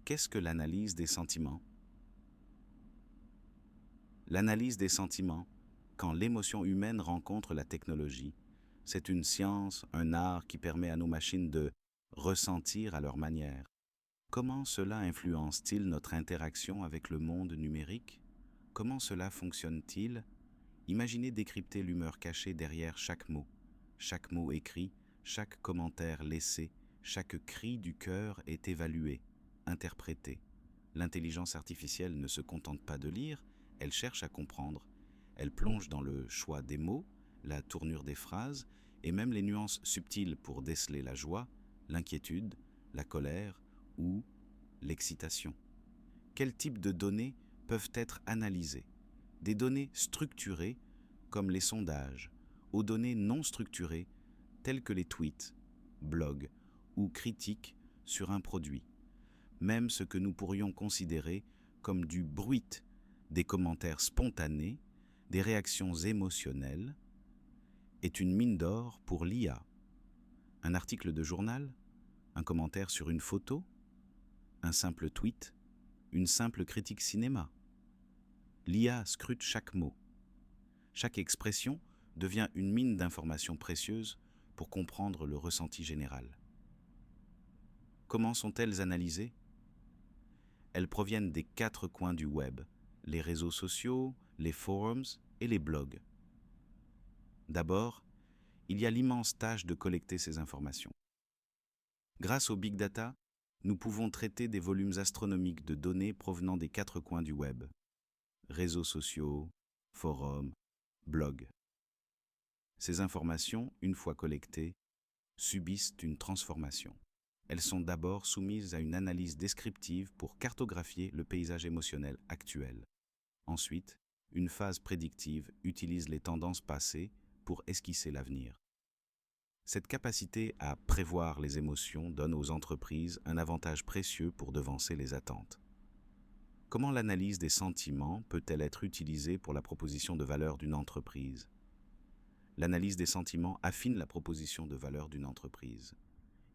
Qu'est-ce que l'analyse des sentiments? L'analyse des sentiments, quand l'émotion humaine rencontre la technologie, c'est une science, un art qui permet à nos machines de ressentir à leur manière. Comment cela influence-t-il notre interaction avec le monde numérique? Comment cela fonctionne-t-il? Imaginez décrypter l'humeur cachée derrière chaque mot écrit, chaque commentaire laissé, chaque cri du cœur est évalué, interprété. L'intelligence artificielle ne se contente pas de lire, elle cherche à comprendre. Elle plonge dans le choix des mots, la tournure des phrases et même les nuances subtiles pour déceler la joie, l'inquiétude, la colère ou l'excitation. Quel type de données peuvent être analysées? Des données structurées comme les sondages, aux données non structurées telles que les tweets, blogs ou critiques sur un produit. Même ce que nous pourrions considérer comme du bruit, des commentaires spontanés, des réactions émotionnelles, est une mine d'or pour l'IA. Un article de journal, un commentaire sur une photo, un simple tweet, une simple critique cinéma. L'IA scrute chaque mot. Chaque expression devient une mine d'informations précieuses pour comprendre le ressenti général. Comment sont-elles analysées? Elles proviennent des 4 coins du web, les réseaux sociaux, les forums et les blogs. D'abord, il y a l'immense tâche de collecter ces informations. Grâce au big data, nous pouvons traiter des volumes astronomiques de données provenant des 4 coins du web. Réseaux sociaux, forums, blogs. Ces informations, une fois collectées, subissent une transformation. Elles sont d'abord soumises à une analyse descriptive pour cartographier le paysage émotionnel actuel. Ensuite, une phase prédictive utilise les tendances passées pour esquisser l'avenir. Cette capacité à prévoir les émotions donne aux entreprises un avantage précieux pour devancer les attentes. Comment l'analyse des sentiments peut-elle être utilisée pour la proposition de valeur d'une entreprise? L'analyse des sentiments affine la proposition de valeur d'une entreprise.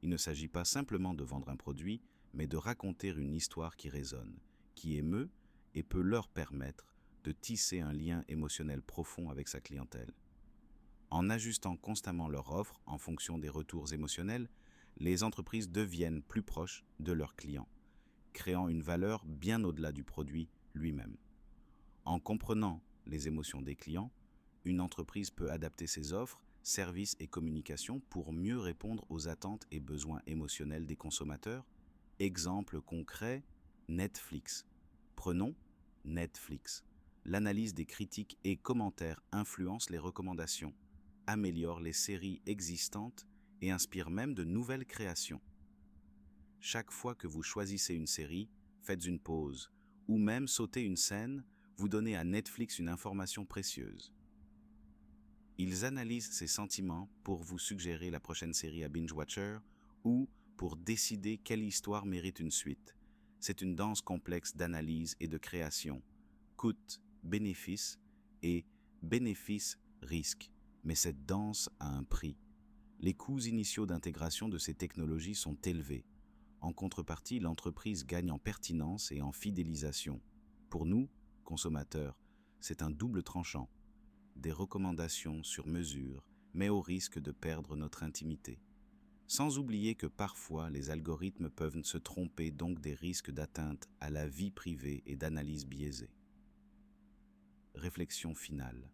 Il ne s'agit pas simplement de vendre un produit, mais de raconter une histoire qui résonne, qui émeut et peut leur permettre de tisser un lien émotionnel profond avec sa clientèle. En ajustant constamment leur offre en fonction des retours émotionnels, les entreprises deviennent plus proches de leurs clients, créant une valeur bien au-delà du produit lui-même. En comprenant les émotions des clients, une entreprise peut adapter ses offres, services et communications pour mieux répondre aux attentes et besoins émotionnels des consommateurs. Exemple concret, Netflix. Prenons Netflix. L'analyse des critiques et commentaires influence les recommandations, améliore les séries existantes et inspire même de nouvelles créations. Chaque fois que vous choisissez une série, faites une pause, ou même sautez une scène, vous donnez à Netflix une information précieuse. Ils analysent ces sentiments pour vous suggérer la prochaine série à binge-watcher ou pour décider quelle histoire mérite une suite. C'est une danse complexe d'analyse et de création. Coût, bénéfice et bénéfice-risque. Mais cette danse a un prix. Les coûts initiaux d'intégration de ces technologies sont élevés. En contrepartie, l'entreprise gagne en pertinence et en fidélisation. Pour nous, consommateurs, c'est un double tranchant. Des recommandations sur mesure, mais au risque de perdre notre intimité. Sans oublier que parfois les algorithmes peuvent se tromper, donc des risques d'atteinte à la vie privée et d'analyse biaisée. Réflexion finale.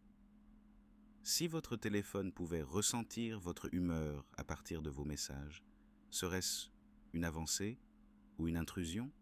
Si votre téléphone pouvait ressentir votre humeur à partir de vos messages, serait-ce une avancée ou une intrusion ?